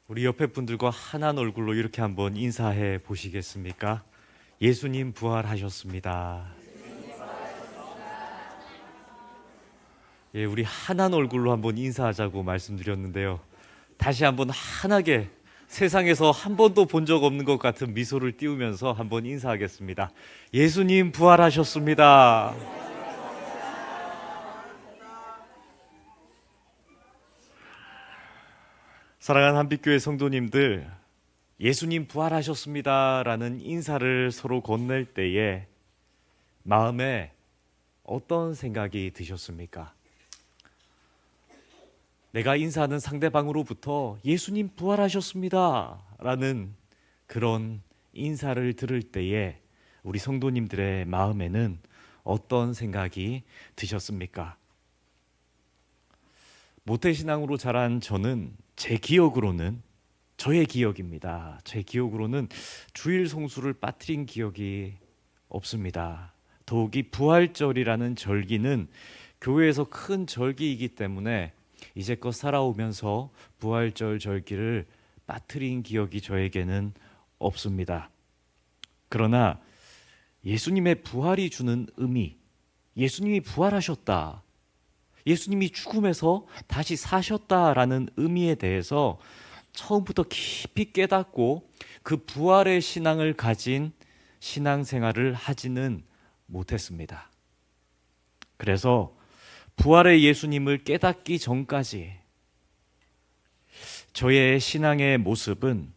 우리 옆에 분들과 환한 얼굴로 이렇게 한번 인사해 보시겠습니까? 예수님 부활하셨습니다. 예, 우리 환한 얼굴로 한번 인사하자고 말씀드렸는데요. 다시 한번 환하게 세상에서 한 번도 본 적 없는 것 같은 미소를 띄우면서 한번 인사하겠습니다. 예수님 부활하셨습니다. 사랑하는 한빛교회 성도님들, 예수님 부활하셨습니다라는 인사를 서로 건넬 때에 마음에 어떤 생각이 드셨습니까? 내가 인사하는 상대방으로부터 예수님 부활하셨습니다 라는 그런 인사를 들을 때에 우리 성도님들의 마음에는 어떤 생각이 드셨습니까? 모태신앙으로 자란 저는 저의 기억입니다. 제 기억으로는 주일 성수를 빠뜨린 기억이 없습니다. 더욱이 부활절이라는 절기는 교회에서 큰 절기이기 때문에 이제껏 살아오면서 부활절 절기를 빠뜨린 기억이 저에게는 없습니다. 그러나 예수님의 부활이 주는 의미, 예수님이 부활하셨다, 예수님이 죽음에서 다시 사셨다라는 의미에 대해서 처음부터 깊이 깨닫고 그 부활의 신앙을 가진 신앙생활을 하지는 못했습니다. 그래서 부활의 예수님을 깨닫기 전까지 저의 신앙의 모습은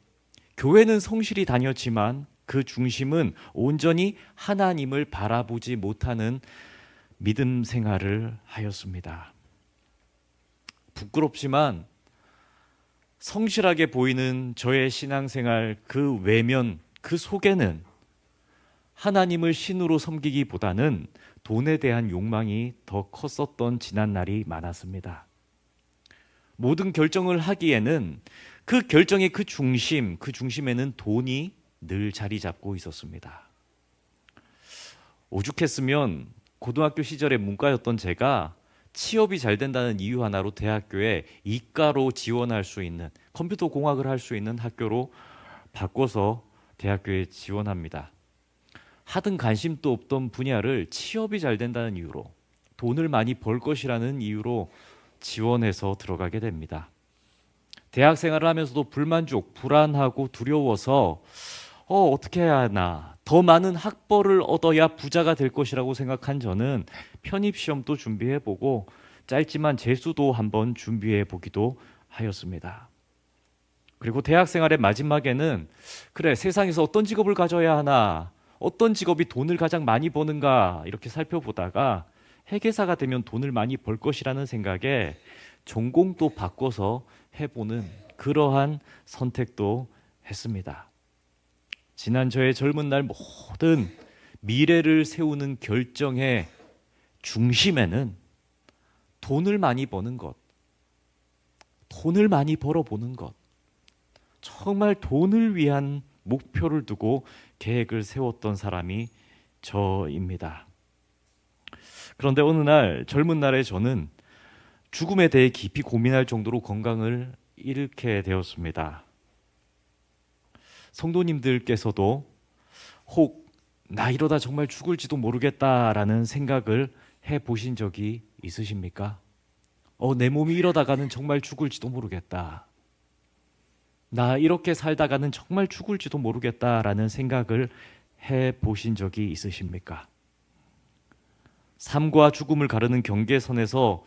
교회는 성실히 다녔지만 그 중심은 온전히 하나님을 바라보지 못하는 믿음 생활을 하였습니다. 부끄럽지만 성실하게 보이는 저의 신앙생활 그 외면, 그 속에는 하나님을 신으로 섬기기보다는 돈에 대한 욕망이 더 컸었던 지난 날이 많았습니다. 모든 결정을 하기에는 그 결정의 그 중심에는 돈이 늘 자리 잡고 있었습니다. 오죽했으면 고등학교 시절에 문과였던 제가 취업이 잘 된다는 이유 하나로 대학교에 이과로 지원할 수 있는, 컴퓨터 공학을 할 수 있는 학교로 바꿔서 대학교에 지원합니다. 하등 관심도 없던 분야를 취업이 잘 된다는 이유로, 돈을 많이 벌 것이라는 이유로 지원해서 들어가게 됩니다. 대학 생활을 하면서도 불만족, 불안하고 두려워서 어떻게 해야 하나, 더 많은 학벌을 얻어야 부자가 될 것이라고 생각한 저는 편입시험도 준비해보고 짧지만 재수도 한번 준비해보기도 하였습니다. 그리고 대학 생활의 마지막에는 그래, 세상에서 어떤 직업을 가져야 하나, 어떤 직업이 돈을 가장 많이 버는가 이렇게 살펴보다가 회계사가 되면 돈을 많이 벌 것이라는 생각에 전공도 바꿔서 해보는 그러한 선택도 했습니다. 지난 저의 젊은 날 모든 미래를 세우는 결정의 중심에는 돈을 많이 버는 것, 돈을 많이 벌어보는 것, 정말 돈을 위한 목표를 두고 계획을 세웠던 사람이 저입니다. 그런데 어느 날 젊은 날에 저는 죽음에 대해 깊이 고민할 정도로 건강을 잃게 되었습니다. 성도님들께서도 혹 나 이러다 정말 죽을지도 모르겠다라는 생각을 해보신 적이 있으십니까? 내 몸이 이러다가는 정말 죽을지도 모르겠다. 나 이렇게 살다가는 정말 죽을지도 모르겠다라는 생각을 해보신 적이 있으십니까? 삶과 죽음을 가르는 경계선에서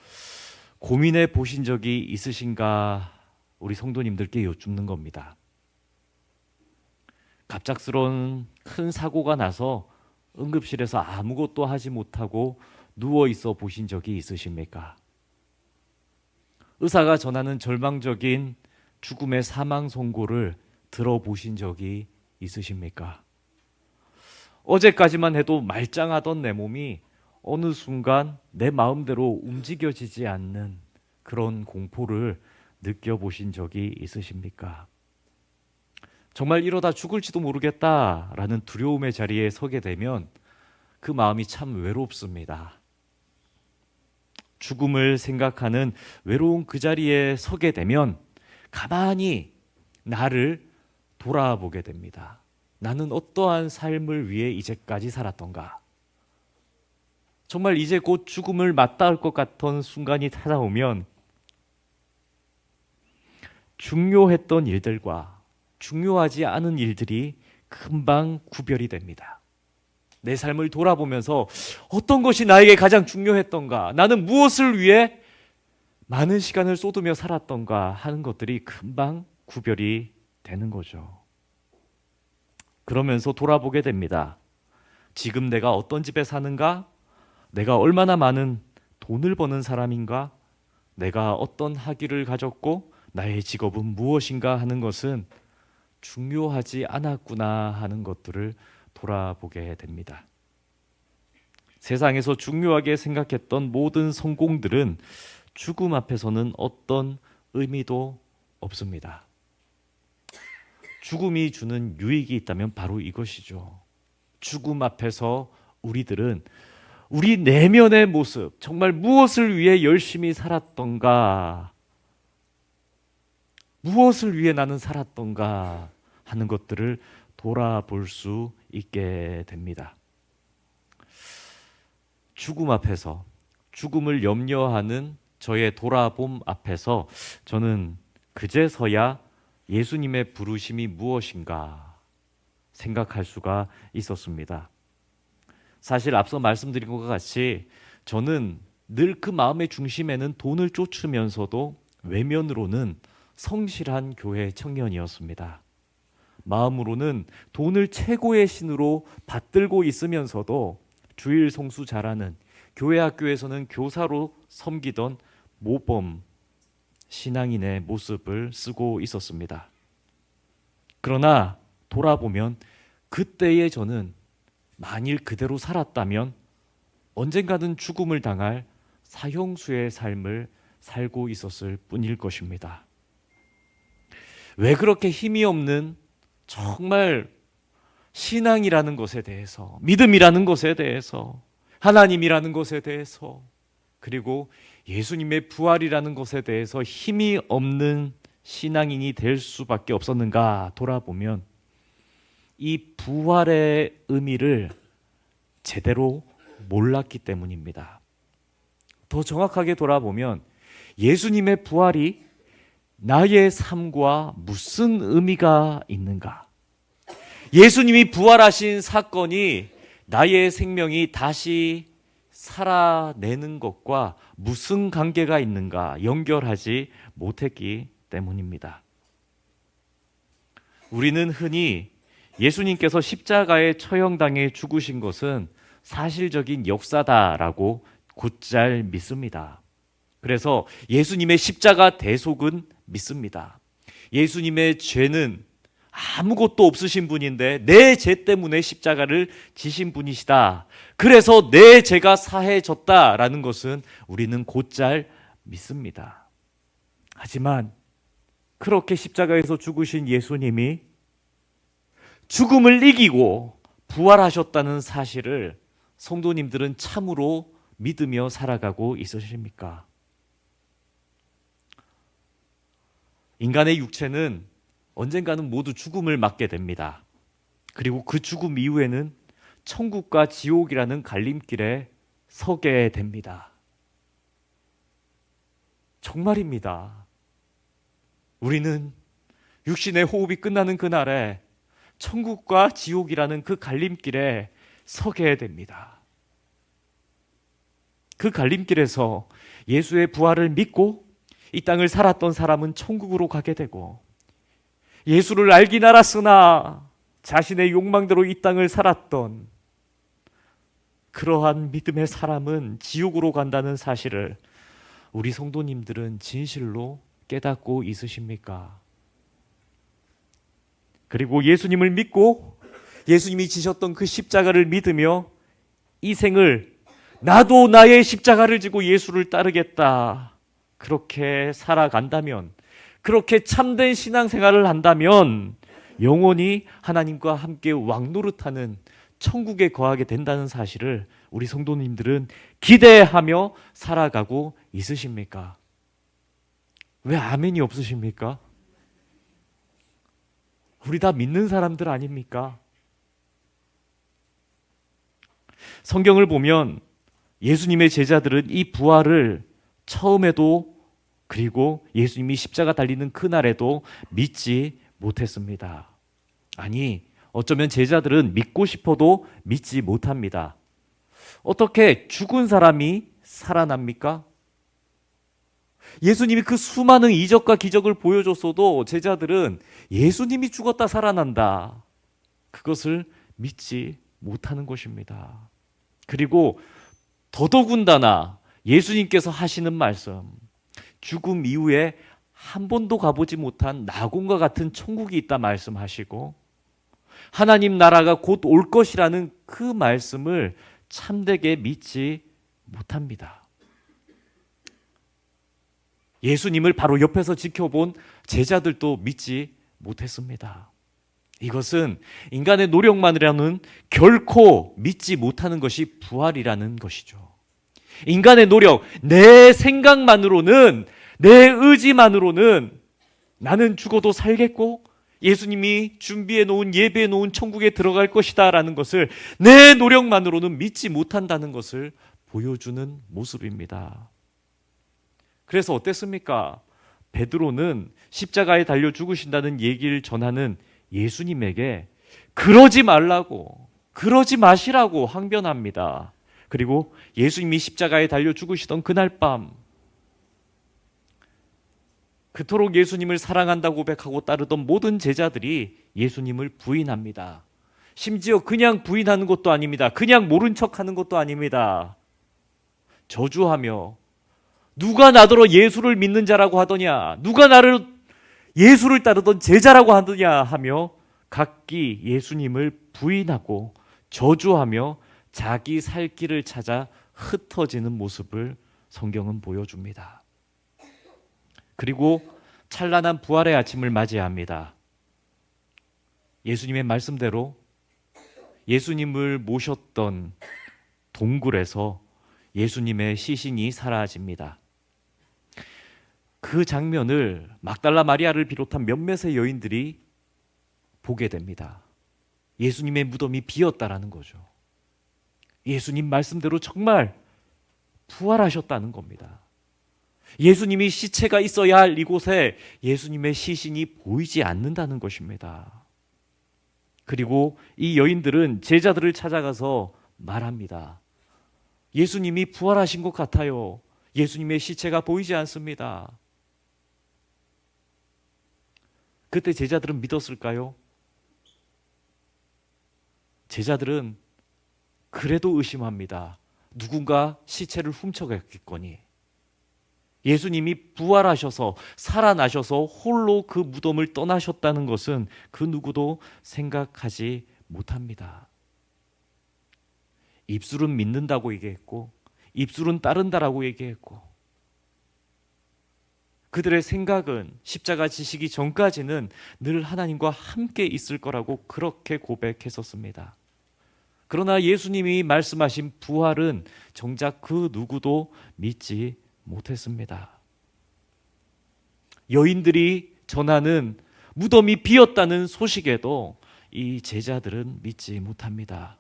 고민해 보신 적이 있으신가? 우리 성도님들께 여쭙는 겁니다. 갑작스러운 큰 사고가 나서 응급실에서 아무것도 하지 못하고 누워 있어 보신 적이 있으십니까? 의사가 전하는 절망적인 죽음의 사망 선고를 들어보신 적이 있으십니까? 어제까지만 해도 말짱하던 내 몸이 어느 순간 내 마음대로 움직여지지 않는 그런 공포를 느껴보신 적이 있으십니까? 정말 이러다 죽을지도 모르겠다라는 두려움의 자리에 서게 되면 그 마음이 참 외롭습니다. 죽음을 생각하는 외로운 그 자리에 서게 되면 가만히 나를 돌아보게 됩니다. 나는 어떠한 삶을 위해 이제까지 살았던가? 정말 이제 곧 죽음을 맞닿을 것 같은 순간이 찾아오면 중요했던 일들과 중요하지 않은 일들이 금방 구별이 됩니다. 내 삶을 돌아보면서 어떤 것이 나에게 가장 중요했던가, 나는 무엇을 위해 많은 시간을 쏟으며 살았던가 하는 것들이 금방 구별이 되는 거죠. 그러면서 돌아보게 됩니다. 지금 내가 어떤 집에 사는가? 내가 얼마나 많은 돈을 버는 사람인가? 내가 어떤 학위를 가졌고 나의 직업은 무엇인가 하는 것은 중요하지 않았구나 하는 것들을 돌아보게 됩니다. 세상에서 중요하게 생각했던 모든 성공들은 죽음 앞에서는 어떤 의미도 없습니다. 죽음이 주는 유익이 있다면 바로 이것이죠. 죽음 앞에서 우리들은 우리 내면의 모습, 정말 무엇을 위해 열심히 살았던가, 무엇을 위해 나는 살았던가 하는 것들을 돌아볼 수 있게 됩니다. 죽음 앞에서, 죽음을 염려하는 저의 돌아봄 앞에서 저는 그제서야 예수님의 부르심이 무엇인가 생각할 수가 있었습니다. 사실 앞서 말씀드린 것과 같이 저는 늘 그 마음의 중심에는 돈을 쫓으면서도 외면으로는 성실한 교회 청년이었습니다. 마음으로는 돈을 최고의 신으로 받들고 있으면서도 주일 성수 잘하는 교회 학교에서는 교사로 섬기던 모범 신앙인의 모습을 쓰고 있었습니다. 그러나 돌아보면 그때의 저는 만일 그대로 살았다면 언젠가는 죽음을 당할 사형수의 삶을 살고 있었을 뿐일 것입니다. 왜 그렇게 힘이 없는 정말 신앙이라는 것에 대해서, 믿음이라는 것에 대해서, 하나님이라는 것에 대해서, 그리고 예수님의 부활이라는 것에 대해서 힘이 없는 신앙인이 될 수밖에 없었는가 돌아보면 이 부활의 의미를 제대로 몰랐기 때문입니다. 더 정확하게 돌아보면 예수님의 부활이 나의 삶과 무슨 의미가 있는가? 예수님이 부활하신 사건이 나의 생명이 다시 살아내는 것과 무슨 관계가 있는가 연결하지 못했기 때문입니다. 우리는 흔히 예수님께서 십자가에 처형당해 죽으신 것은 사실적인 역사다라고 곧잘 믿습니다. 그래서 예수님의 십자가 대속은 믿습니다. 예수님의 죄는 아무것도 없으신 분인데 내 죄 때문에 십자가를 지신 분이시다. 그래서 내 죄가 사해졌다라는 것은 우리는 곧잘 믿습니다. 하지만 그렇게 십자가에서 죽으신 예수님이 죽음을 이기고 부활하셨다는 사실을 성도님들은 참으로 믿으며 살아가고 있으십니까? 인간의 육체는 언젠가는 모두 죽음을 맞게 됩니다. 그리고 그 죽음 이후에는 천국과 지옥이라는 갈림길에 서게 됩니다. 정말입니다. 우리는 육신의 호흡이 끝나는 그날에 천국과 지옥이라는 그 갈림길에 서게 됩니다. 그 갈림길에서 예수의 부활을 믿고 이 땅을 살았던 사람은 천국으로 가게 되고, 예수를 알긴 알았으나 자신의 욕망대로 이 땅을 살았던 그러한 믿음의 사람은 지옥으로 간다는 사실을 우리 성도님들은 진실로 깨닫고 있으십니까? 그리고 예수님을 믿고 예수님이 지셨던 그 십자가를 믿으며 이 생을 나도 나의 십자가를 지고 예수를 따르겠다, 그렇게 살아간다면, 그렇게 참된 신앙생활을 한다면 영원히 하나님과 함께 왕노릇하는 천국에 거하게 된다는 사실을 우리 성도님들은 기대하며 살아가고 있으십니까? 왜 아멘이 없으십니까? 우리 다 믿는 사람들 아닙니까? 성경을 보면 예수님의 제자들은 이 부활을 처음에도 그리고 예수님이 십자가 달리는 그날에도 믿지 못했습니다. 아니, 어쩌면 제자들은 믿고 싶어도 믿지 못합니다. 어떻게 죽은 사람이 살아납니까? 예수님이 그 수많은 이적과 기적을 보여줬어도 제자들은 예수님이 죽었다 살아난다, 그것을 믿지 못하는 것입니다. 그리고 더더군다나 예수님께서 하시는 말씀, 죽음 이후에 한 번도 가보지 못한 낙원과 같은 천국이 있다 말씀하시고 하나님 나라가 곧 올 것이라는 그 말씀을 참되게 믿지 못합니다. 예수님을 바로 옆에서 지켜본 제자들도 믿지 못했습니다. 이것은 인간의 노력만으로는 결코 믿지 못하는 것이 부활이라는 것이죠. 인간의 노력, 내 생각만으로는, 내 의지만으로는 나는 죽어도 살겠고 예수님이 준비해 놓은, 예배해 놓은 천국에 들어갈 것이다 라는 것을 내 노력만으로는 믿지 못한다는 것을 보여주는 모습입니다. 그래서 어땠습니까? 베드로는 십자가에 달려 죽으신다는 얘기를 전하는 예수님에게 그러지 말라고, 그러지 마시라고 항변합니다. 그리고 예수님이 십자가에 달려 죽으시던 그날 밤, 그토록 예수님을 사랑한다고 고백하고 따르던 모든 제자들이 예수님을 부인합니다. 심지어 그냥 부인하는 것도 아닙니다. 그냥 모른 척하는 것도 아닙니다. 저주하며 누가 나더러 예수를 믿는 자라고 하더냐, 누가 나를 예수를 따르던 제자라고 하더냐 하며 각기 예수님을 부인하고 저주하며 자기 살 길을 찾아 흩어지는 모습을 성경은 보여줍니다. 그리고 찬란한 부활의 아침을 맞이합니다. 예수님의 말씀대로 예수님을 모셨던 동굴에서 예수님의 시신이 사라집니다. 그 장면을 막달라 마리아를 비롯한 몇몇의 여인들이 보게 됩니다. 예수님의 무덤이 비었다라는 거죠. 예수님 말씀대로 정말 부활하셨다는 겁니다. 예수님이 시체가 있어야 할 이곳에 예수님의 시신이 보이지 않는다는 것입니다. 그리고 이 여인들은 제자들을 찾아가서 말합니다. 예수님이 부활하신 것 같아요. 예수님의 시체가 보이지 않습니다. 그때 제자들은 믿었을까요? 제자들은 그래도 의심합니다. 누군가 시체를 훔쳐갔겠거니. 예수님이 부활하셔서 살아나셔서 홀로 그 무덤을 떠나셨다는 것은 그 누구도 생각하지 못합니다. 입술은 믿는다고 얘기했고 입술은 따른다라고 얘기했고 그들의 생각은 십자가 지시기 전까지는 늘 하나님과 함께 있을 거라고 그렇게 고백했었습니다. 그러나 예수님이 말씀하신 부활은 정작 그 누구도 믿지 못했습니다. 여인들이 전하는 무덤이 비었다는 소식에도 이 제자들은 믿지 못합니다.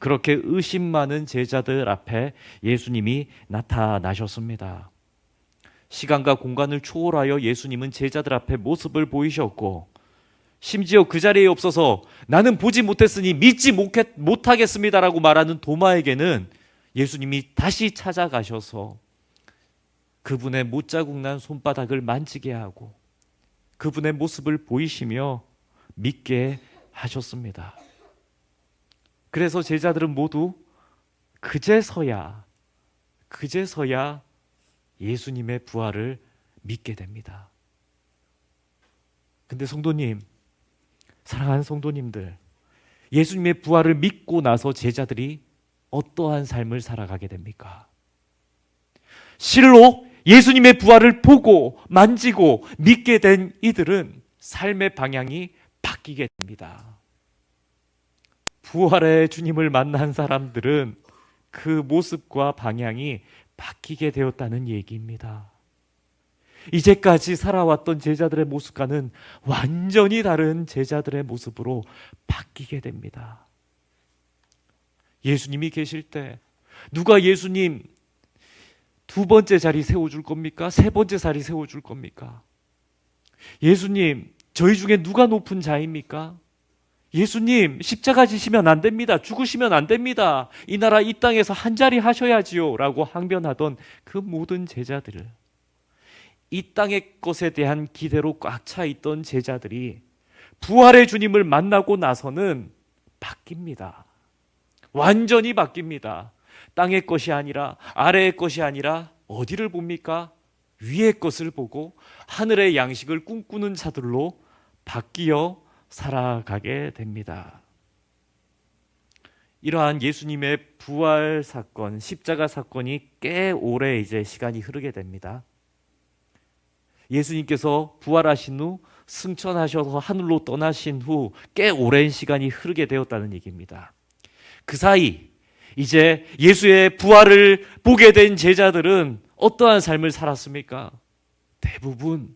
그렇게 의심 많은 제자들 앞에 예수님이 나타나셨습니다. 시간과 공간을 초월하여 예수님은 제자들 앞에 모습을 보이셨고 심지어 그 자리에 없어서 나는 보지 못했으니 믿지 못하겠습니다라고 말하는 도마에게는 예수님이 다시 찾아가셔서 그분의 못자국 난 손바닥을 만지게 하고 그분의 모습을 보이시며 믿게 하셨습니다. 그래서 제자들은 모두 그제서야 예수님의 부활을 믿게 됩니다. 근데 성도님, 사랑하는 성도님들, 예수님의 부활을 믿고 나서 제자들이 어떠한 삶을 살아가게 됩니까? 실로 예수님의 부활을 보고 만지고 믿게 된 이들은 삶의 방향이 바뀌게 됩니다. 부활의 주님을 만난 사람들은 그 모습과 방향이 바뀌게 되었다는 얘기입니다. 이제까지 살아왔던 제자들의 모습과는 완전히 다른 제자들의 모습으로 바뀌게 됩니다. 예수님이 계실 때 누가 예수님 두 번째 자리 세워줄 겁니까? 세 번째 자리 세워줄 겁니까? 예수님, 저희 중에 누가 높은 자입니까? 예수님, 십자가 지시면 안 됩니다. 죽으시면 안 됩니다. 이 나라 이 땅에서 한 자리 하셔야지요. 라고 항변하던 그 모든 제자들을, 이 땅의 것에 대한 기대로 꽉 차 있던 제자들이 부활의 주님을 만나고 나서는 바뀝니다. 완전히 바뀝니다. 땅의 것이 아니라, 아래의 것이 아니라 어디를 봅니까? 위의 것을 보고 하늘의 양식을 꿈꾸는 자들로 바뀌어 살아가게 됩니다. 이러한 예수님의 부활 사건, 십자가 사건이 꽤 오래 이제 시간이 흐르게 됩니다. 예수님께서 부활하신 후 승천하셔서 하늘로 떠나신 후 꽤 오랜 시간이 흐르게 되었다는 얘기입니다. 그 사이 이제 예수의 부활을 보게 된 제자들은 어떠한 삶을 살았습니까? 대부분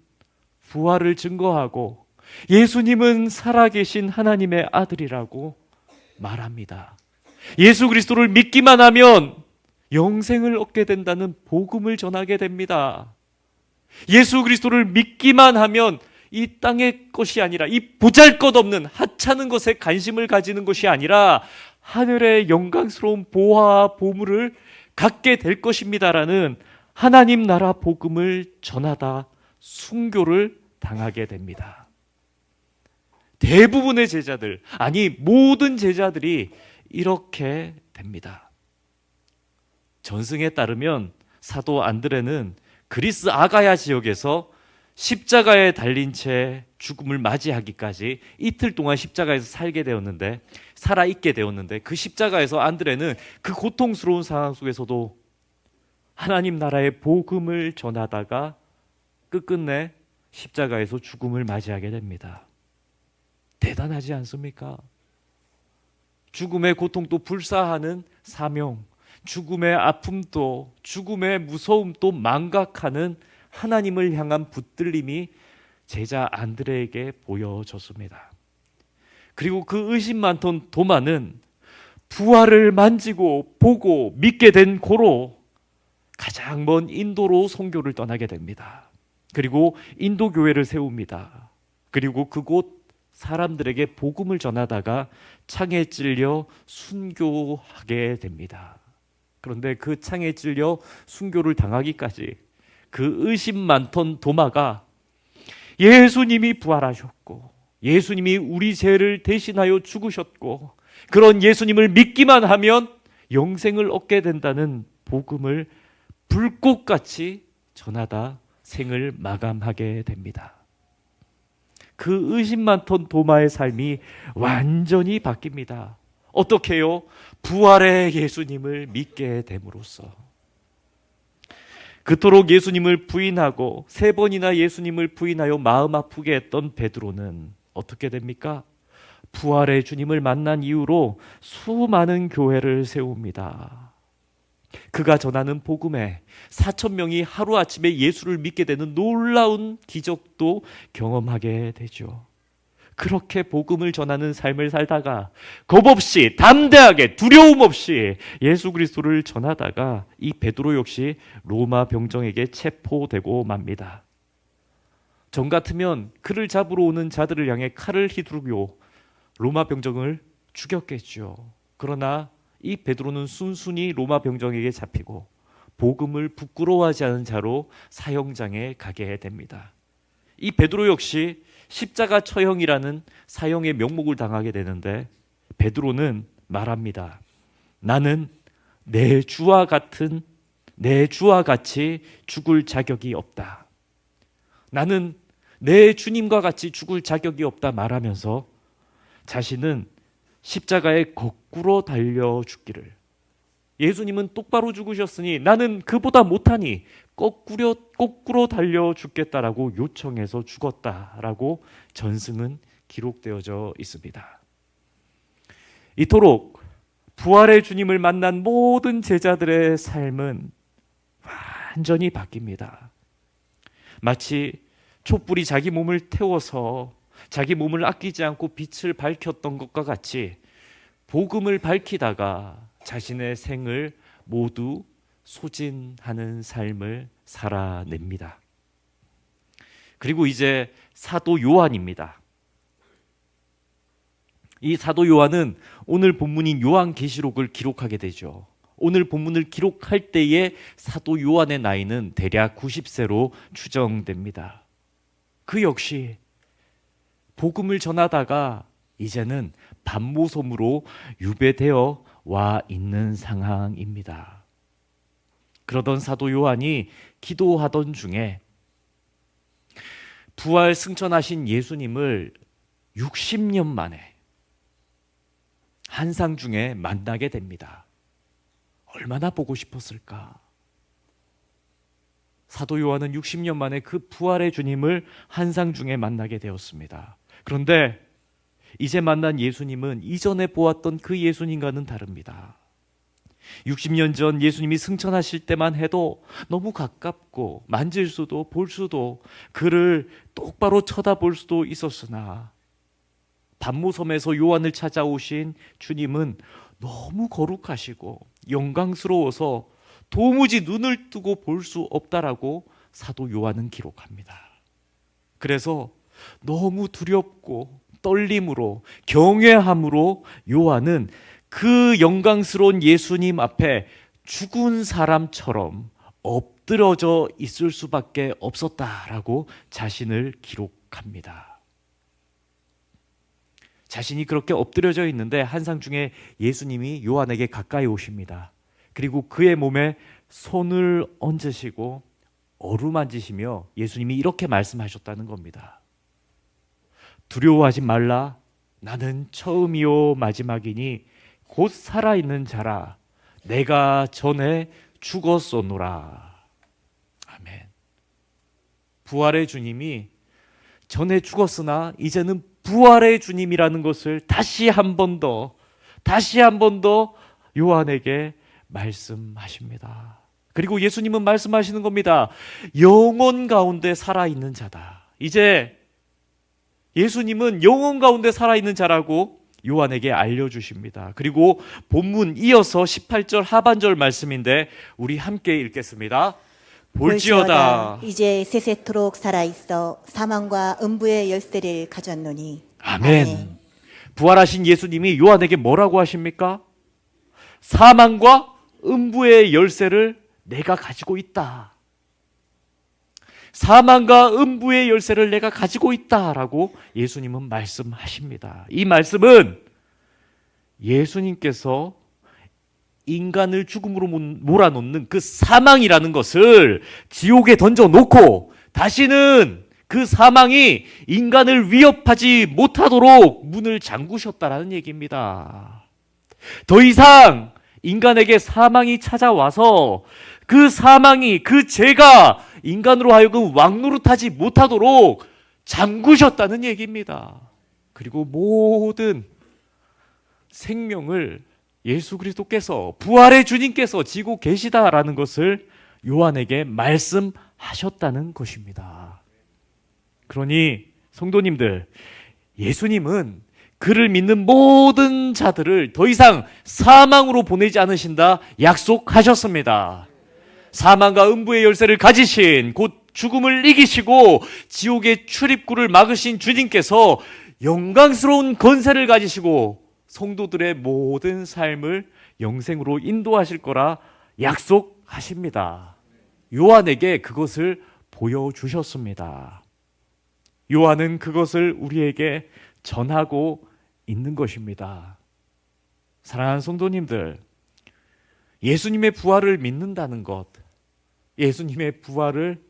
부활을 증거하고 예수님은 살아계신 하나님의 아들이라고 말합니다. 예수 그리스도를 믿기만 하면 영생을 얻게 된다는 복음을 전하게 됩니다. 예수 그리스도를 믿기만 하면 이 땅의 것이 아니라, 이 보잘것없는 하찮은 것에 관심을 가지는 것이 아니라 하늘의 영광스러운 보화와 보물을 갖게 될 것입니다라는 하나님 나라 복음을 전하다 순교를 당하게 됩니다. 대부분의 제자들, 아니 모든 제자들이 이렇게 됩니다. 전승에 따르면 사도 안드레는 그리스 아가야 지역에서 십자가에 달린 채 죽음을 맞이하기까지 이틀 동안 십자가에서 살아있게 되었는데, 그 십자가에서 안드레는 그 고통스러운 상황 속에서도 하나님 나라의 복음을 전하다가 끝끝내 십자가에서 죽음을 맞이하게 됩니다. 대단하지 않습니까? 죽음의 고통도 불사하는 사명, 죽음의 아픔도, 죽음의 무서움도 망각하는 하나님을 향한 붙들림이 제자 안드레에게 보여졌습니다. 그리고 그 의심 많던 도마는 부활을 만지고 보고 믿게 된 고로 가장 먼 인도로 선교를 떠나게 됩니다. 그리고 인도 교회를 세웁니다. 그리고 그곳 사람들에게 복음을 전하다가 창에 찔려 순교하게 됩니다. 그런데 그 창에 찔려 순교를 당하기까지 그 의심 많던 도마가 예수님이 부활하셨고 예수님이 우리 죄를 대신하여 죽으셨고 그런 예수님을 믿기만 하면 영생을 얻게 된다는 복음을 불꽃같이 전하다 생을 마감하게 됩니다. 그 의심 많던 도마의 삶이 완전히 바뀝니다. 어떻게요? 부활의 예수님을 믿게 됨으로써. 그토록 예수님을 부인하고 3번이나 예수님을 부인하여 마음 아프게 했던 베드로는 어떻게 됩니까? 부활의 주님을 만난 이후로 수많은 교회를 세웁니다. 그가 전하는 복음에 4,000명이 하루아침에 예수를 믿게 되는 놀라운 기적도 경험하게 되죠. 그렇게 복음을 전하는 삶을 살다가 겁없이 담대하게 두려움 없이 예수 그리스도를 전하다가 이 베드로 역시 로마 병정에게 체포되고 맙니다. 전 같으면 그를 잡으러 오는 자들을 향해 칼을 휘두르고 로마 병정을 죽였겠죠. 그러나 이 베드로는 순순히 로마 병정에게 잡히고 복음을 부끄러워하지 않은 자로 사형장에 가게 됩니다. 이 베드로 역시 십자가 처형이라는 사형의 명목을 당하게 되는데 베드로는 말합니다. 나는 내 주와 같이 죽을 자격이 없다. 나는 내 주님과 같이 죽을 자격이 없다 말하면서 자신은 십자가에 거꾸로 달려 죽기를, 예수님은 똑바로 죽으셨으니 나는 그보다 못하니 거꾸로 달려 죽겠다라고 요청해서 죽었다라고 전승은 기록되어져 있습니다. 이토록 부활의 주님을 만난 모든 제자들의 삶은 완전히 바뀝니다. 마치 촛불이 자기 몸을 태워서 자기 몸을 아끼지 않고 빛을 밝혔던 것과 같이 복음을 밝히다가 자신의 생을 모두 소진하는 삶을 살아냅니다. 그리고 이제 사도 요한입니다. 이 사도 요한은 오늘 본문인 요한계시록을 기록하게 되죠. 오늘 본문을 기록할 때의 사도 요한의 나이는 대략 90세로 추정됩니다. 그 역시 복음을 전하다가 이제는 밤모섬으로 유배되어 와 있는 상황입니다. 그러던 사도 요한이 기도하던 중에 부활 승천하신 예수님을 60년 만에 환상 중에 만나게 됩니다. 얼마나 보고 싶었을까? 사도 요한은 60년 만에 그 부활의 주님을 환상 중에 만나게 되었습니다. 그런데 이제 만난 예수님은 이전에 보았던 그 예수님과는 다릅니다. 60년 전 예수님이 승천하실 때만 해도 너무 가깝고 만질 수도 볼 수도 그를 똑바로 쳐다볼 수도 있었으나 밤모섬에서 요한을 찾아오신 주님은 너무 거룩하시고 영광스러워서 도무지 눈을 뜨고 볼 수 없다라고 사도 요한은 기록합니다. 그래서 너무 두렵고 떨림으로 경외함으로 요한은 그 영광스러운 예수님 앞에 죽은 사람처럼 엎드러져 있을 수밖에 없었다라고 자신을 기록합니다. 자신이 그렇게 엎드려져 있는데 환상 중에 예수님이 요한에게 가까이 오십니다. 그리고 그의 몸에 손을 얹으시고 어루만지시며 예수님이 이렇게 말씀하셨다는 겁니다. 두려워하지 말라. 나는 처음이요 마지막이니 곧 살아있는 자라. 내가 전에 죽었소노라. 아멘. 부활의 주님이 전에 죽었으나 이제는 부활의 주님이라는 것을 다시 한 번 더 요한에게 말씀하십니다. 그리고 예수님은 말씀하시는 겁니다. 영혼 가운데 살아있는 자다. 이제 예수님은 영혼 가운데 살아있는 자라고 요한에게 알려주십니다. 그리고 본문 이어서 18절 하반절 말씀인데 우리 함께 읽겠습니다. 볼지어다 이제 세세토록 살아있어 사망과 음부의 열쇠를 가졌노니. 아멘. 부활하신 예수님이 요한에게 뭐라고 하십니까? 사망과 음부의 열쇠를 내가 가지고 있다. 사망과 음부의 열쇠를 내가 가지고 있다라고 예수님은 말씀하십니다. 이 말씀은 예수님께서 인간을 죽음으로 몰아놓는 그 사망이라는 것을 지옥에 던져놓고 다시는 그 사망이 인간을 위협하지 못하도록 문을 잠그셨다라는 얘기입니다. 더 이상 인간에게 사망이 찾아와서 그 사망이, 그 죄가 인간으로 하여금 왕노릇하지 못하도록 잠그셨다는 얘기입니다. 그리고 모든 생명을 예수 그리스도께서, 부활의 주님께서 지고 계시다라는 것을 요한에게 말씀하셨다는 것입니다. 그러니 성도님들, 예수님은 그를 믿는 모든 자들을 더 이상 사망으로 보내지 않으신다 약속하셨습니다. 사망과 음부의 열쇠를 가지신, 곧 죽음을 이기시고 지옥의 출입구를 막으신 주님께서 영광스러운 권세를 가지시고 성도들의 모든 삶을 영생으로 인도하실 거라 약속하십니다. 요한에게 그것을 보여주셨습니다. 요한은 그것을 우리에게 전하고 있는 것입니다. 사랑하는 성도님들, 예수님의 부활을 믿는다는 것, 예수님의 부활을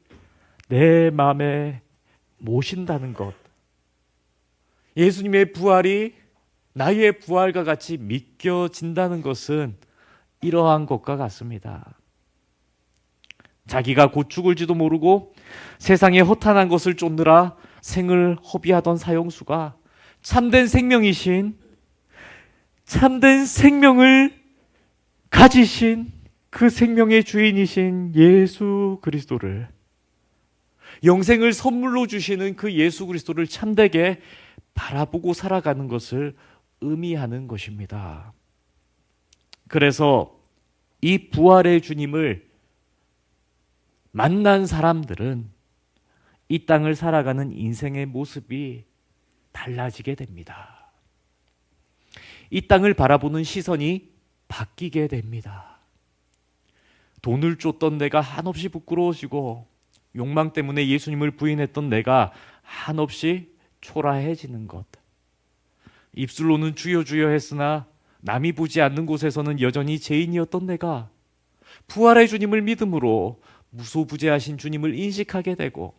내 마음에 모신다는 것, 예수님의 부활이 나의 부활과 같이 믿겨진다는 것은 이러한 것과 같습니다. 자기가 곧 죽을지도 모르고 세상에 허탄한 것을 쫓느라 생을 허비하던 사형수가 참된 생명이신, 참된 생명을 가지신 그 생명의 주인이신 예수 그리스도를 영생을 선물로 주시는 그 예수 그리스도를 참되게 바라보고 살아가는 것을 의미하는 것입니다. 그래서 이 부활의 주님을 만난 사람들은 이 땅을 살아가는 인생의 모습이 달라지게 됩니다. 이 땅을 바라보는 시선이 바뀌게 됩니다. 돈을 쫓던 내가 한없이 부끄러워지고 욕망 때문에 예수님을 부인했던 내가 한없이 초라해지는 것. 입술로는 주여 주여 했으나 남이 보지 않는 곳에서는 여전히 죄인이었던 내가 부활의 주님을 믿음으로 무소부재하신 주님을 인식하게 되고,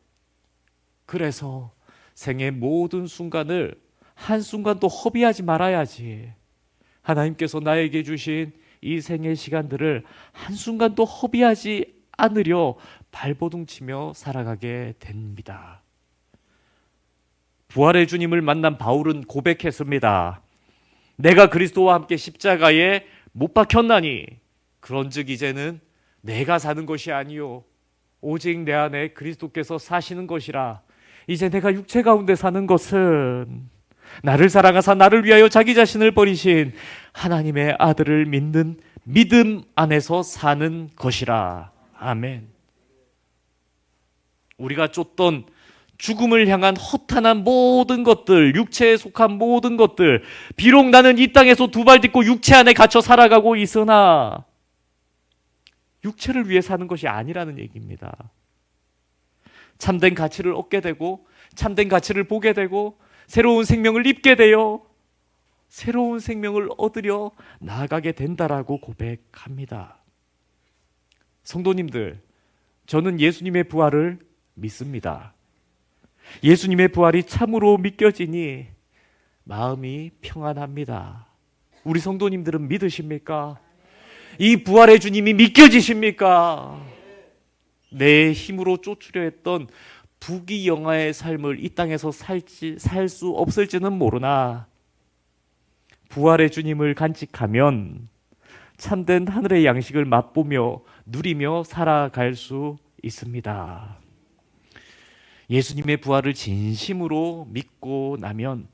그래서 생의 모든 순간을 한순간도 허비하지 말아야지. 하나님께서 나에게 주신 이 생의 시간들을 한순간도 허비하지 않으려 발버둥치며 살아가게 됩니다. 부활의 주님을 만난 바울은 고백했습니다. 내가 그리스도와 함께 십자가에 못 박혔나니 그런즉 이제는 내가 사는 것이 아니요 오직 내 안에 그리스도께서 사시는 것이라. 이제 내가 육체 가운데 사는 것은 나를 사랑하사 나를 위하여 자기 자신을 버리신 하나님의 아들을 믿는 믿음 안에서 사는 것이라. 아멘. 우리가 쫓던 죽음을 향한 허탄한 모든 것들, 육체에 속한 모든 것들, 비록 나는 이 땅에서 두 발 딛고 육체 안에 갇혀 살아가고 있으나 육체를 위해 사는 것이 아니라는 얘기입니다. 참된 가치를 얻게 되고 참된 가치를 보게 되고 새로운 생명을 입게 되어 새로운 생명을 얻으려 나아가게 된다라고 고백합니다. 성도님들, 저는 예수님의 부활을 믿습니다. 예수님의 부활이 참으로 믿겨지니 마음이 평안합니다. 우리 성도님들은 믿으십니까? 이 부활의 주님이 믿겨지십니까? 내 힘으로 쫓으려 했던 부귀영화의 삶을 이 땅에서 살 수 없을지는 모르나 부활의 주님을 간직하면 참된 하늘의 양식을 맛보며 누리며 살아갈 수 있습니다. 예수님의 부활을 진심으로 믿고 나면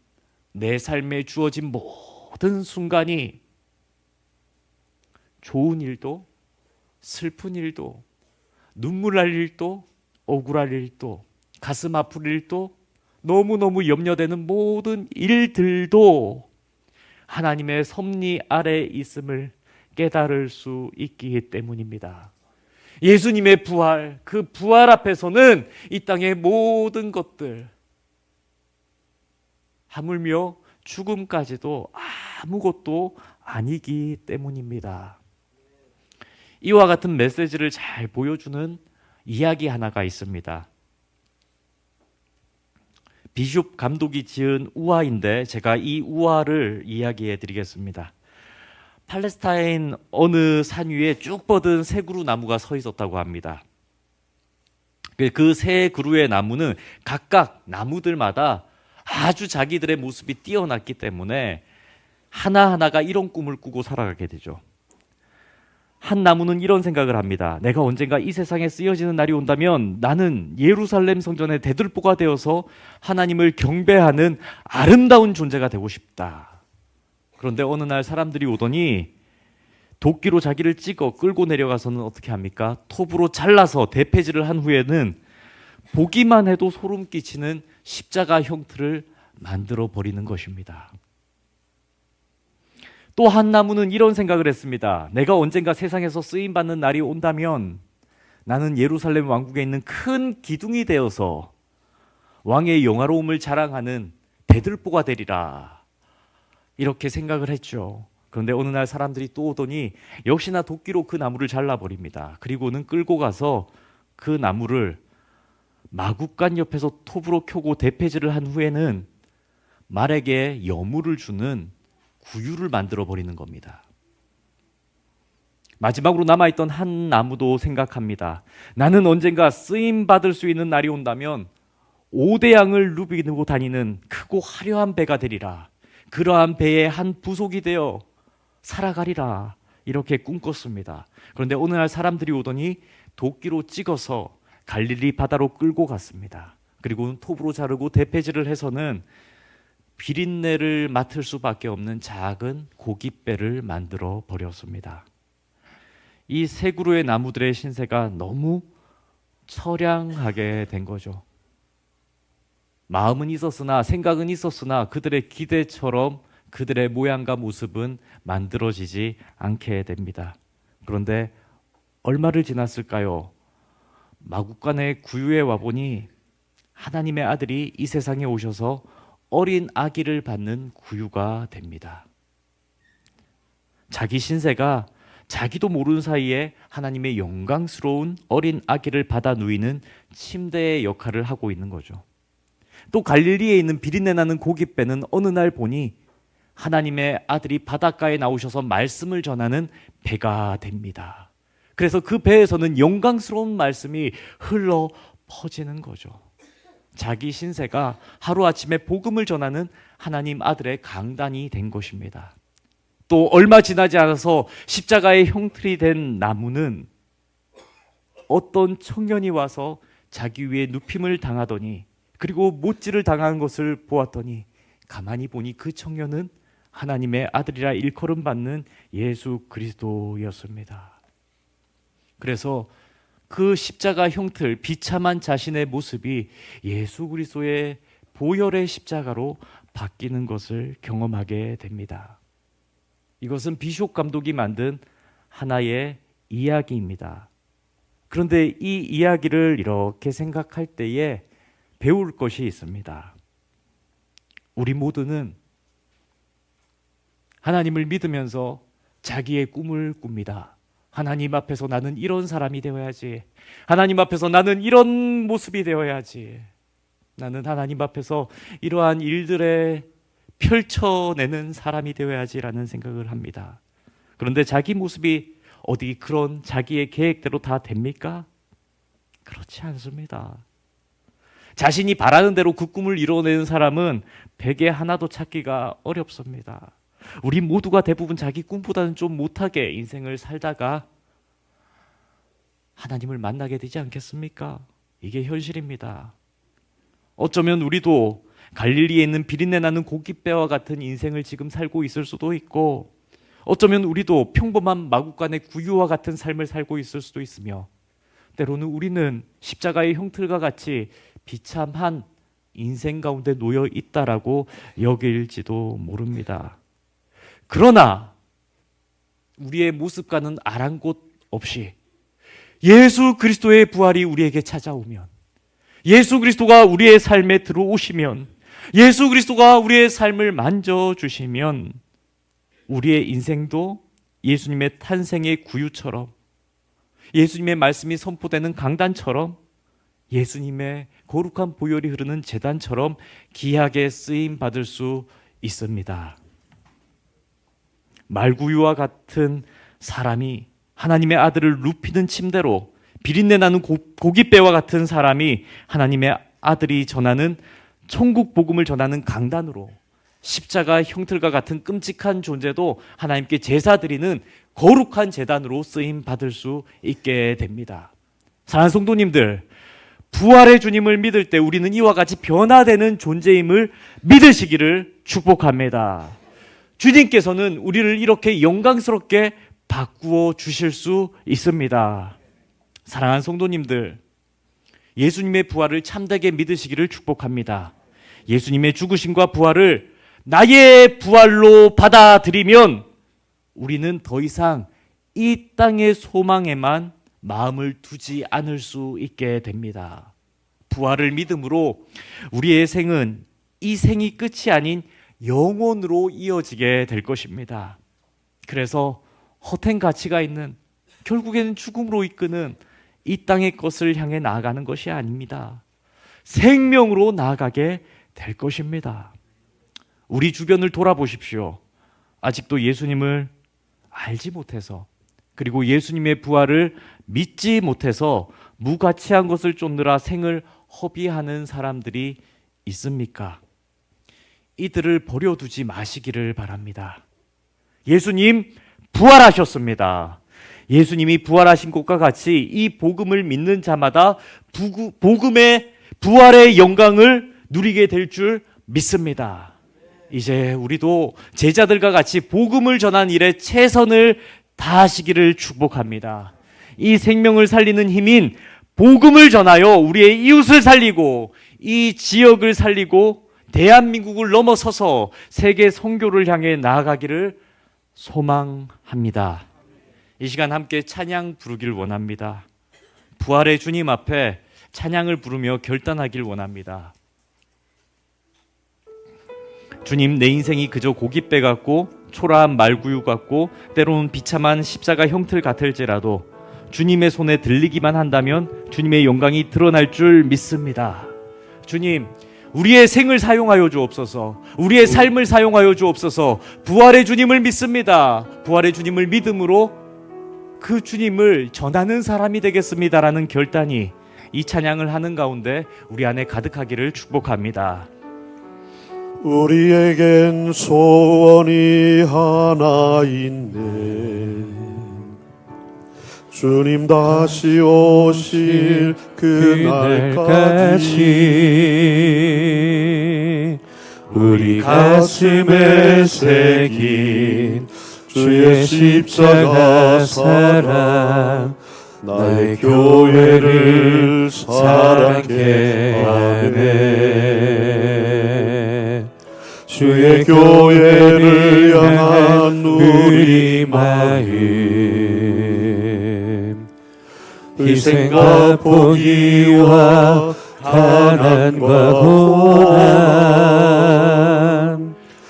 내 삶에 주어진 모든 순간이 좋은 일도 슬픈 일도 눈물 날 일도 억울할 일도 가슴 아플 일도 너무너무 염려되는 모든 일들도 하나님의 섭리 아래 있음을 깨달을 수 있기 때문입니다. 예수님의 부활, 그 부활 앞에서는 이 땅의 모든 것들, 하물며 죽음까지도 아무것도 아니기 때문입니다. 이와 같은 메시지를 잘 보여주는 이야기 하나가 있습니다. 비숍 감독이 지은 우화인데 제가 이 우화를 이야기해 드리겠습니다. 팔레스타인 어느 산 위에 쭉 뻗은 세 그루 나무가 서 있었다고 합니다. 그 세 그루의 나무는 각각 나무들마다 아주 자기들의 모습이 뛰어났기 때문에 하나하나가 이런 꿈을 꾸고 살아가게 되죠. 한 나무는 이런 생각을 합니다. 내가 언젠가 이 세상에 쓰여지는 날이 온다면 나는 예루살렘 성전의 대들보가 되어서 하나님을 경배하는 아름다운 존재가 되고 싶다. 그런데 어느 날 사람들이 오더니 도끼로 자기를 찍어 끌고 내려가서는 어떻게 합니까? 톱으로 잘라서 대패질을 한 후에는 보기만 해도 소름 끼치는 십자가 형태를 만들어 버리는 것입니다. 또 한 나무는 이런 생각을 했습니다. 내가 언젠가 세상에서 쓰임받는 날이 온다면 나는 예루살렘 왕국에 있는 큰 기둥이 되어서 왕의 영화로움을 자랑하는 대들보가 되리라. 이렇게 생각을 했죠. 그런데 어느 날 사람들이 또 오더니 역시나 도끼로 그 나무를 잘라버립니다. 그리고는 끌고 가서 그 나무를 마구간 옆에서 톱으로 켜고 대패질을 한 후에는 말에게 여물을 주는 구유를 만들어 버리는 겁니다. 마지막으로 남아있던 한 나무도 생각합니다. 나는 언젠가 쓰임받을 수 있는 날이 온다면 5대 양을 누비고 다니는 크고 화려한 배가 되리라. 그러한 배의 한 부속이 되어 살아가리라. 이렇게 꿈꿨습니다. 그런데 어느 날 사람들이 오더니 도끼로 찍어서 갈릴리 바다로 끌고 갔습니다. 그리고 톱으로 자르고 대패질을 해서는 비린내를 맡을 수밖에 없는 작은 고깃배를 만들어 버렸습니다. 이 세 그루의 나무들의 신세가 너무 처량하게 된 거죠. 마음은 있었으나 생각은 있었으나 그들의 기대처럼 그들의 모양과 모습은 만들어지지 않게 됩니다. 그런데 얼마를 지났을까요? 마구간의 구유에 와보니 하나님의 아들이 이 세상에 오셔서 어린 아기를 받는 구유가 됩니다. 자기 신세가 자기도 모르는 사이에 하나님의 영광스러운 어린 아기를 받아 누이는 침대의 역할을 하고 있는 거죠. 또 갈릴리에 있는 비린내 나는 고깃배는 어느 날 보니 하나님의 아들이 바닷가에 나오셔서 말씀을 전하는 배가 됩니다. 그래서 그 배에서는 영광스러운 말씀이 흘러 퍼지는 거죠. 자기 신세가 하루아침에 복음을 전하는 하나님 아들의 강단이 된 것입니다. 또 얼마 지나지 않아서 십자가의 형틀이 된 나무는 어떤 청년이 와서 자기 위에 눕힘을 당하더니 그리고 못질을 당한 것을 보았더니 가만히 보니 그 청년은 하나님의 아들이라 일컬음 받는 예수 그리스도였습니다. 그래서 그 십자가 형틀, 비참한 자신의 모습이 예수 그리스도의 보혈의 십자가로 바뀌는 것을 경험하게 됩니다. 이것은 비숍 감독이 만든 하나의 이야기입니다. 그런데 이 이야기를 이렇게 생각할 때에 배울 것이 있습니다. 우리 모두는 하나님을 믿으면서 자기의 꿈을 꿉니다. 하나님 앞에서 나는 이런 사람이 되어야지. 하나님 앞에서 나는 이런 모습이 되어야지. 나는 하나님 앞에서 이러한 일들에 펼쳐내는 사람이 되어야지라는 생각을 합니다. 그런데 자기 모습이 어디 그런 자기의 계획대로 다 됩니까? 그렇지 않습니다. 자신이 바라는 대로 그 꿈을 이뤄내는 사람은 베개 하나도 찾기가 어렵습니다. 우리 모두가 대부분 자기 꿈보다는 좀 못하게 인생을 살다가 하나님을 만나게 되지 않겠습니까? 이게 현실입니다. 어쩌면 우리도 갈릴리에 있는 비린내 나는 고깃배와 같은 인생을 지금 살고 있을 수도 있고, 어쩌면 우리도 평범한 마구간의 구유와 같은 삶을 살고 있을 수도 있으며, 때로는 우리는 십자가의 형틀과 같이 비참한 인생 가운데 놓여 있다라고 여길지도 모릅니다. 그러나 우리의 모습과는 아랑곳 없이 예수 그리스도의 부활이 우리에게 찾아오면, 예수 그리스도가 우리의 삶에 들어오시면, 예수 그리스도가 우리의 삶을 만져주시면 우리의 인생도 예수님의 탄생의 구유처럼, 예수님의 말씀이 선포되는 강단처럼, 예수님의 거룩한 보혈이 흐르는 제단처럼 귀하게 쓰임 받을 수 있습니다. 말구유와 같은 사람이 하나님의 아들을 눕히는 침대로, 비린내 나는 고깃배와 같은 사람이 하나님의 아들이 전하는 천국 복음을 전하는 강단으로, 십자가 형틀과 같은 끔찍한 존재도 하나님께 제사 드리는 거룩한 제단으로 쓰임 받을 수 있게 됩니다. 사랑하는 성도님들, 부활의 주님을 믿을 때 우리는 이와 같이 변화되는 존재임을 믿으시기를 축복합니다. 주님께서는 우리를 이렇게 영광스럽게 바꾸어 주실 수 있습니다. 사랑하는 성도님들, 예수님의 부활을 참되게 믿으시기를 축복합니다. 예수님의 죽으심과 부활을 나의 부활로 받아들이면 우리는 더 이상 이 땅의 소망에만 마음을 두지 않을 수 있게 됩니다. 부활을 믿음으로 우리의 생은 이 생이 끝이 아닌 영원으로 이어지게 될 것입니다. 그래서 허탄 가치가 있는, 결국에는 죽음으로 이끄는 이 땅의 것을 향해 나아가는 것이 아닙니다. 생명으로 나아가게 될 것입니다. 우리 주변을 돌아보십시오. 아직도 예수님을 알지 못해서, 그리고 예수님의 부활을 믿지 못해서 무가치한 것을 쫓느라 생을 허비하는 사람들이 있습니까? 이들을 버려두지 마시기를 바랍니다. 예수님 부활하셨습니다. 예수님이 부활하신 것과 같이 이 복음을 믿는 자마다 복음의 부활의 영광을 누리게 될 줄 믿습니다. 이제 우리도 제자들과 같이 복음을 전한 일에 최선을 다하시기를 축복합니다. 이 생명을 살리는 힘인 복음을 전하여 우리의 이웃을 살리고 이 지역을 살리고 대한민국을 넘어서서 세계 선교를 향해 나아가기를 소망합니다. 이 시간 함께 찬양 부르길 원합니다. 부활의 주님 앞에 찬양을 부르며 결단하길 원합니다. 주님, 내 인생이 그저 고깃배 같고 초라한 말구유 같고 때로는 비참한 십자가 형틀 같을지라도 주님의 손에 들리기만 한다면 주님의 영광이 드러날 줄 믿습니다. 주님, 우리의 생을 사용하여 주옵소서. 우리의 삶을 사용하여 주옵소서. 부활의 주님을 믿습니다. 부활의 주님을 믿음으로 그 주님을 전하는 사람이 되겠습니다라는 결단이 이 찬양을 하는 가운데 우리 안에 가득하기를 축복합니다. 우리에겐 소원이 하나 있네. 주님 다시 오실 그날까지 우리 가슴에 새긴 주의 십자가 사랑, 나의 교회를 사랑케 하네. 주의 교회를 향한 우리 마음, 희생과 포기와 가난과 고난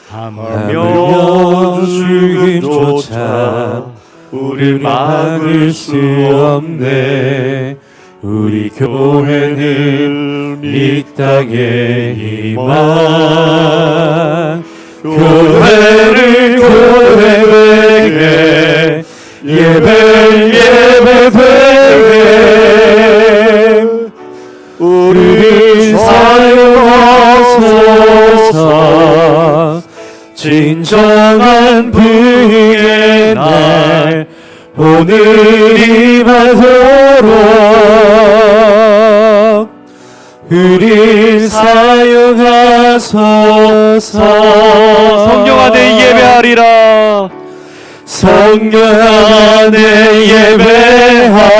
하며 죽임조차 우릴 막을 수 없네. 우리 교회는 이 땅의 희망, 교회를 교회되게 예배되게 우리 사용하소서. 진정한 부흥의 날 오늘이 마도록 우리 사용하소서. 성령 안에 예배하리라. 성령 안에 예배하리라.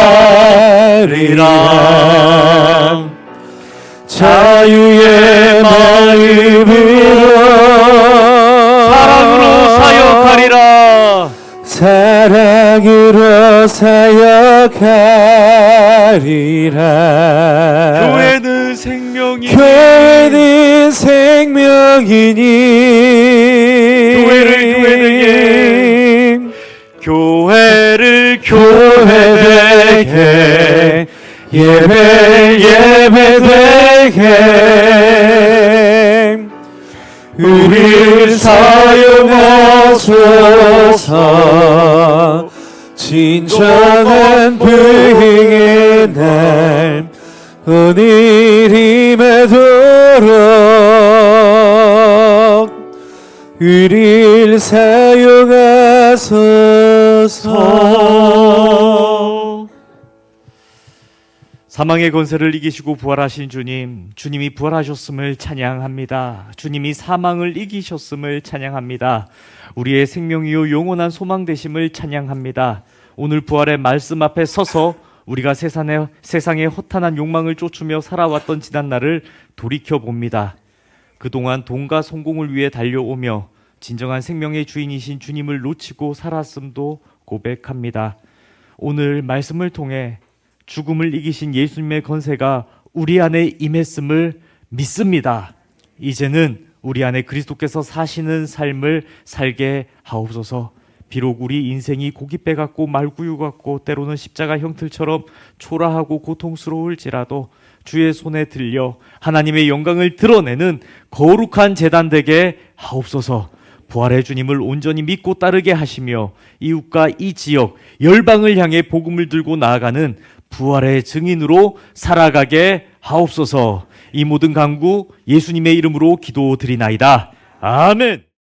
자유의 마음으로 사랑으로 사역하리라. 사랑으로 사역하리라. 교회는 생명이니 교회는 생명이니 교회를 교회되게 예배되게 우릴 사용하소서. 진정한 부흥의 날 오늘이 마도록 우릴 사용하소서. 사망의 권세를 이기시고 부활하신 주님, 주님이 부활하셨음을 찬양합니다. 주님이 사망을 이기셨음을 찬양합니다. 우리의 생명이요 영원한 소망 되심을 찬양합니다. 오늘 부활의 말씀 앞에 서서 우리가 세상의 허탄한 욕망을 쫓으며 살아왔던 지난날을 돌이켜봅니다. 그동안 돈과 성공을 위해 달려오며 진정한 생명의 주인이신 주님을 놓치고 살았음도 고백합니다. 오늘 말씀을 통해 죽음을 이기신 예수님의 권세가 우리 안에 임했음을 믿습니다. 이제는 우리 안에 그리스도께서 사시는 삶을 살게 하옵소서. 비록 우리 인생이 고깃배 같고 말구유 같고 때로는 십자가 형틀처럼 초라하고 고통스러울지라도 주의 손에 들려 하나님의 영광을 드러내는 거룩한 제단 되게 하옵소서. 부활의 주님을 온전히 믿고 따르게 하시며 이웃과 이 지역, 열방을 향해 복음을 들고 나아가는 부활의 증인으로 살아가게 하옵소서. 이 모든 간구 예수님의 이름으로 기도드리나이다. 아멘.